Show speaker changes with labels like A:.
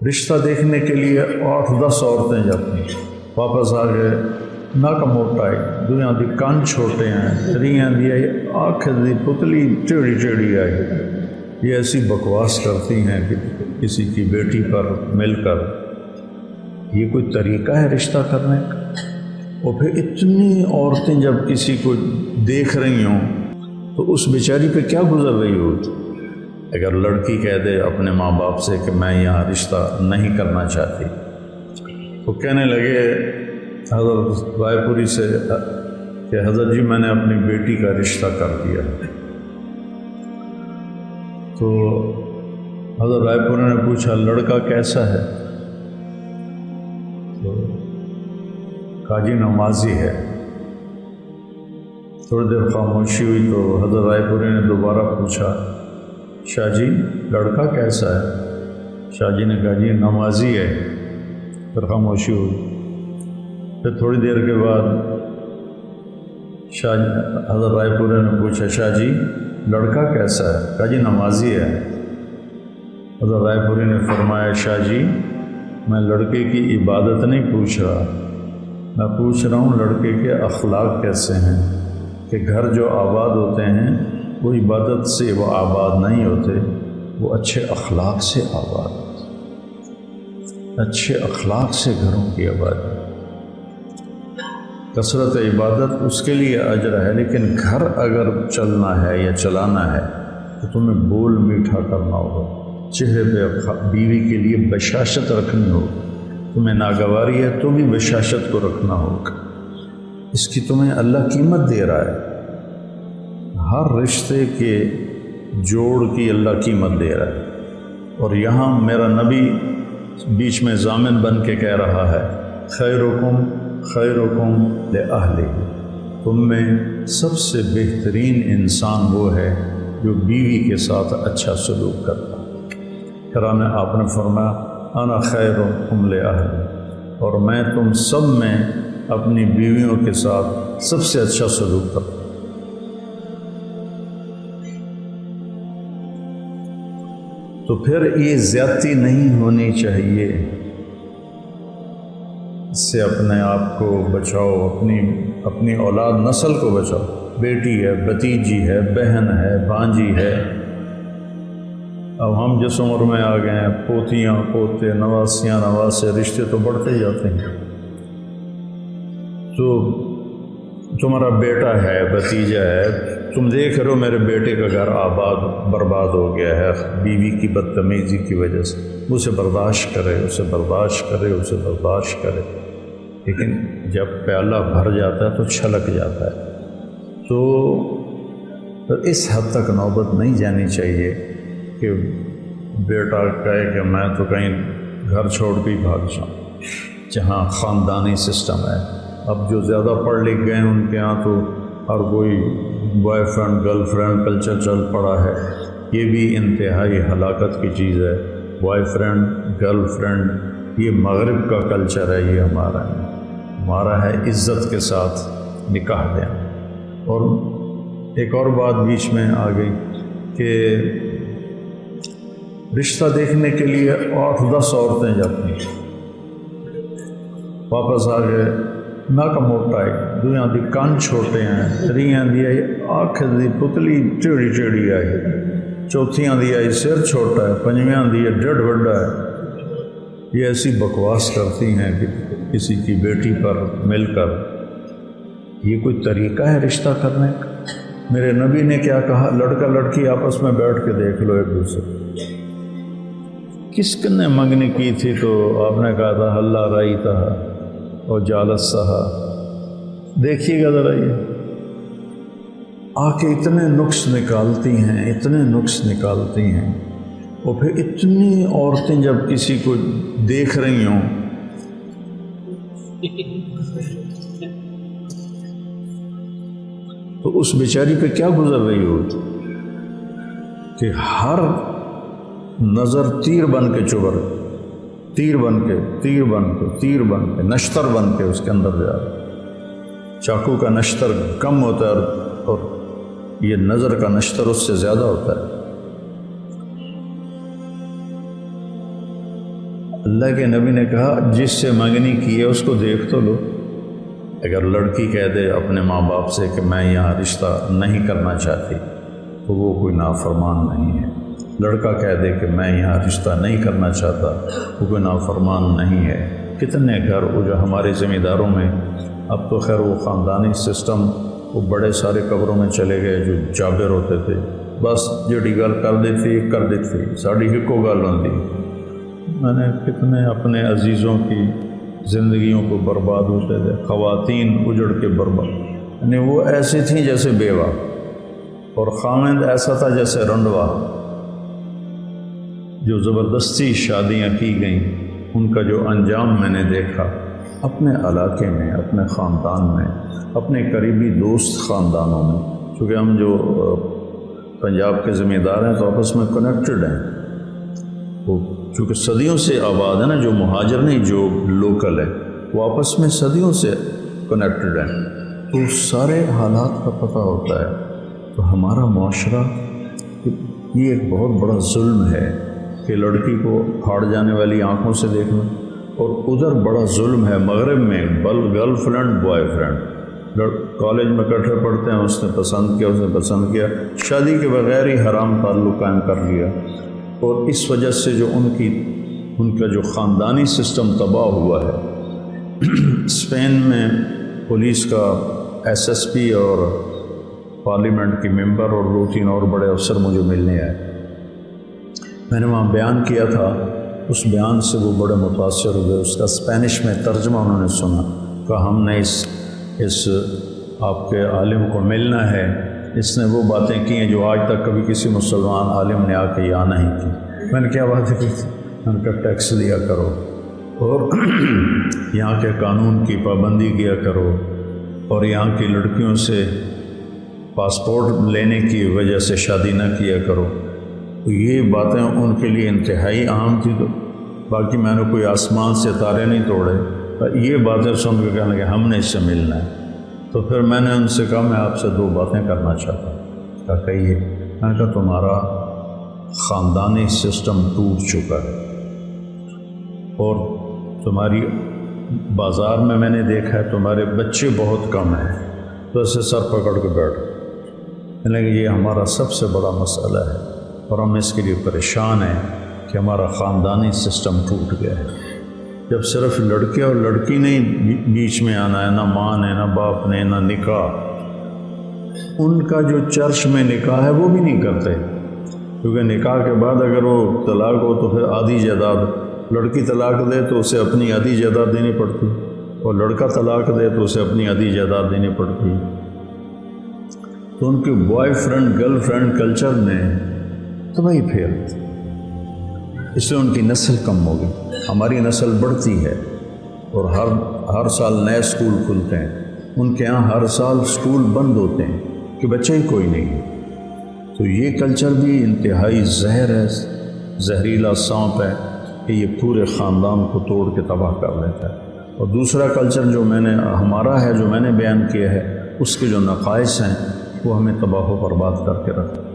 A: رشتہ دیکھنے کے لیے 8-10 عورتیں جاتی ہیں، واپس آ گئے نک موٹا ہے، دویاں دی کان چھوٹے ہیں، تریاں دی آنکھ دی پتلی ٹیڑھی ٹیڑھی آئی، یہ ایسی بکواس کرتی ہیں کہ کسی کی بیٹی پر مل کر۔ یہ کوئی طریقہ ہے رشتہ کرنے کا؟ اور پھر اتنی عورتیں جب کسی کو دیکھ رہی ہوں تو اس بیچاری پہ کیا گزر رہی ہوگی؟ اگر لڑکی کہہ دے اپنے ماں باپ سے کہ میں یہاں رشتہ نہیں کرنا چاہتی، تو کہنے لگے حضرت رائے پوری سے کہ حضرت جی میں نے اپنی بیٹی کا رشتہ کر دیا۔ تو حضرت رائے پوری نے پوچھا لڑکا کیسا ہے؟ تو کہا جی نمازی ہے۔ تھوڑی دیر خاموشی ہوئی تو حضرت رائے پوری نے دوبارہ پوچھا شاہ جی لڑکا کیسا ہے؟ شاہ جی نے کہا جی نمازی ہے۔ پھر خاموشی ہوئی۔ پھر تھوڑی دیر کے بعد حضرت رائے پوری نے پوچھا شاہ جی لڑکا کیسا ہے؟ کہا جی نمازی ہے۔ حضرت رائے پوری نے فرمایا شاہ جی میں لڑکے کی عبادت نہیں پوچھ رہا، میں پوچھ رہا ہوں لڑکے کے اخلاق کیسے ہیں، کہ گھر جو آباد ہوتے ہیں وہ عبادت سے وہ آباد نہیں ہوتے، وہ اچھے اخلاق سے آباد ہوتے، اچھے اخلاق سے گھروں کی آبادی۔ کثرت عبادت اس کے لیے اجر ہے، لیکن گھر اگر چلنا ہے یا چلانا ہے تو تمہیں بول میٹھا کرنا ہوگا، چہرے پہ بیوی کے لیے بشاشت رکھنی ہوگی، تمہیں ناگواری ہے تو بھی بشاشت کو رکھنا ہوگا، اس کی تمہیں اللہ قیمت دے رہا ہے، ہر رشتے کے جوڑ کی اللہ قیمت دے رہا ہے۔ اور یہاں میرا نبی بیچ میں ضامن بن کے کہہ رہا ہے خیرکم خیرکم لأہلہ، تم میں سب سے بہترین انسان وہ ہے جو بیوی کے ساتھ اچھا سلوک کرتا ہے۔ پھر آپ نے فرمایا انا خیرکم لأہلہ، اور میں تم سب میں اپنی بیویوں کے ساتھ سب سے اچھا سلوک کرتا ہوں۔ تو پھر یہ زیادتی نہیں ہونی چاہیے، اس سے اپنے آپ کو بچاؤ، اپنی اولاد نسل کو بچاؤ، بیٹی ہے، بھتیجی ہے، بہن ہے، بھانجی ہے۔ اب ہم جس عمر میں آ گئے ہیں پوتیاں پوتے نواسیاں نواسے، رشتے تو بڑھتے جاتے ہیں۔ تو تمہارا بیٹا ہے، بھتیجا ہے، تم دیکھ رہے ہو میرے بیٹے کا گھر آباد برباد ہو گیا ہے بیوی کی بدتمیزی کی وجہ سے، اسے برداشت کرے، اسے برداشت کرے، اسے برداشت کرے، لیکن جب پیالہ بھر جاتا ہے تو چھلک جاتا ہے۔ تو اس حد تک نوبت نہیں جانی چاہیے کہ بیٹا کہے کہ میں تو کہیں گھر چھوڑ کے ہی بھاگ جاؤں، جہاں خاندانی سسٹم ہے۔ اب جو زیادہ پڑھ لکھ گئے ہیں ان کے ہاں تو ہر کوئی boy friend girl friend culture چل پڑا ہے، یہ بھی انتہائی ہلاکت کی چیز ہے۔ بوائے فرینڈ گرل فرینڈ یہ مغرب کا کلچر ہے، یہ ہمارا ہے عزت کے ساتھ نکاح دیں۔ اور ایک اور بات بیچ میں آ گئی کہ رشتہ دیکھنے کے لیے 8-10 عورتیں جاتی ہیں، واپس آ گئے نک موٹا ہے، دویاں دی کان چھوٹے ہیں، تریاں دی آنکھ دی پتلی ٹیڑھی ٹیڑھی آئی، چوتھیاں دی آئی سر چھوٹا ہے، پنجویاں دی ڈیڑھ بڑا ہے۔ یہ ایسی بکواس کرتی ہیں کہ کسی کی بیٹی پر مل کر۔ یہ کوئی طریقہ ہے رشتہ کرنے کا؟ میرے نبی نے کیا کہا؟ لڑکا لڑکی آپس میں بیٹھ کے دیکھ لو ایک دوسرے۔ کس نے منگنی کی تھی تو آپ نے کہا تھا اللہ رائی تھا اور جالت سہا۔ دیکھیے گا ذرا، یہ آ کے اتنے نقص نکالتی ہیں، اتنے نقص نکالتی ہیں، اور پھر اتنی عورتیں جب کسی کو دیکھ رہی ہوں تو اس بیچاری پہ کیا گزر رہی ہوگی کہ ہر نظر تیر بن کے چبھ رہی، تیر بن کے نشتر بن کے اس کے اندر جا رہا۔ چاقو کا نشتر کم ہوتا ہے اور یہ نظر کا نشتر اس سے زیادہ ہوتا ہے۔ اللہ کے نبی نے کہا جس سے منگنی کی ہے اس کو دیکھ تو لو۔ اگر لڑکی کہہ دے اپنے ماں باپ سے کہ میں یہاں رشتہ نہیں کرنا چاہتی تو وہ کوئی نافرمان نہیں ہے، لڑکا کہہ دے کہ میں یہاں رشتہ نہیں کرنا چاہتا وہ کوئی نافرمان نہیں ہے۔ کتنے گھر وہ جو ہمارے ذمہ داروں میں، اب تو خیر وہ خاندانی سسٹم وہ بڑے سارے قبروں میں چلے گئے، جو جابر ہوتے تھے بس جڑی گل کر دیتی ساڑی ہکو گل ہوندی۔ میں نے کتنے اپنے عزیزوں کی زندگیوں کو برباد ہوتے تھے، خواتین اجڑ کے برباد، یعنی وہ ایسی تھیں جیسے بیوہ، اور خامند ایسا تھا جیسے رنڈوا۔ جو زبردستی شادیاں کی گئیں ان کا جو انجام میں نے دیکھا اپنے علاقے میں، اپنے خاندان میں، اپنے قریبی دوست خاندانوں میں، چونکہ ہم جو پنجاب کے ذمہ دار ہیں تو آپس میں کنیکٹڈ ہیں، وہ چونکہ صدیوں سے آباد ہے نا، جو مہاجر نہیں جو لوکل ہے وہ آپس میں صدیوں سے کنیکٹڈ ہیں، تو سارے حالات کا پتہ ہوتا ہے۔ تو ہمارا معاشرہ یہ ایک بہت بڑا ظلم ہے کہ لڑکی کو پھاڑ جانے والی آنکھوں سے دیکھنا، اور ادھر بڑا ظلم ہے مغرب میں girl friend boy friend, college میں اکٹھے پڑھتے ہیں، اس نے پسند کیا، شادی کے بغیر ہی حرام تعلق قائم کر لیا، اور اس وجہ سے جو ان کا جو خاندانی سسٹم تباہ ہوا ہے۔ اسپین میں پولیس کا SSP اور پارلیمنٹ کی ممبر اور 2-3 اور بڑے افسر مجھے ملنے آئے، میں نے وہاں بیان کیا تھا، اس بیان سے وہ بڑے متاثر ہوئے، اس کا اسپینش میں ترجمہ انہوں نے سنا، کہا ہم نے اس آپ کے عالم کو ملنا ہے، اس نے وہ باتیں کی ہیں جو آج تک کبھی کسی مسلمان عالم نے آ کے یہاں نہیں کی۔ میں نے کیا باتیں کی تھی؟ میں نے کہا ٹیکس دیا کرو اور یہاں کے قانون کی پابندی کیا کرو، اور یہاں کی لڑکیوں سے پاسپورٹ لینے کی وجہ سے شادی نہ کیا کرو۔ تو یہ باتیں ان کے لیے انتہائی عام تھی، تو باقی میں نے کوئی آسمان سے تارے نہیں توڑے، یہ باتیں سن کے کہنے کہ ہم نے اس سے ملنا ہے۔ تو پھر میں نے ان سے کہا میں آپ سے 2 باتیں کرنا چاہتا ہوں۔ کہا کہیے؟ میں نے کہا تمہارا خاندانی سسٹم ٹوٹ چکا ہے، اور تمہاری بازار میں نے دیکھا ہے تمہارے بچے بہت کم ہیں، تو اسے سر پکڑ کے بیٹھ۔ میں نے کہا یہ ہمارا سب سے بڑا مسئلہ ہے، اور ہم اس کے لیے پریشان ہیں کہ ہمارا خاندانی سسٹم ٹوٹ گیا ہے۔ جب صرف لڑکے اور لڑکی نہیں بیچ میں آنا ہے، نہ ماں نے، نہ باپ نے، نہ نکاح، ان کا جو چرچ میں نکاح ہے وہ بھی نہیں کرتے، کیونکہ نکاح کے بعد اگر وہ طلاق ہو تو پھر آدھی جائیداد، لڑکی طلاق دے تو اسے اپنی آدھی جائیداد دینی پڑتی، اور لڑکا طلاق دے تو اسے اپنی آدھی جائیداد دینی پڑتی۔ تو ان کے boy friend girl friend culture نے تباہی پھیر دی، اس سے ان کی نسل کم ہوگی۔ ہماری نسل بڑھتی ہے، اور ہر سال نئے اسکول کھلتے ہیں، ان کے ہاں ہر سال اسکول بند ہوتے ہیں کہ بچے ہی کوئی نہیں ہے۔ تو یہ کلچر بھی انتہائی زہر ہے، زہریلا سانپ ہے کہ یہ پورے خاندان کو توڑ کے تباہ کر لیتا ہے۔ اور دوسرا کلچر جو ہمارا ہے، جو میں نے بیان کیا ہے، اس کے جو نقائص ہیں وہ ہمیں تباہ و برباد کر کے رکھتے ہیں۔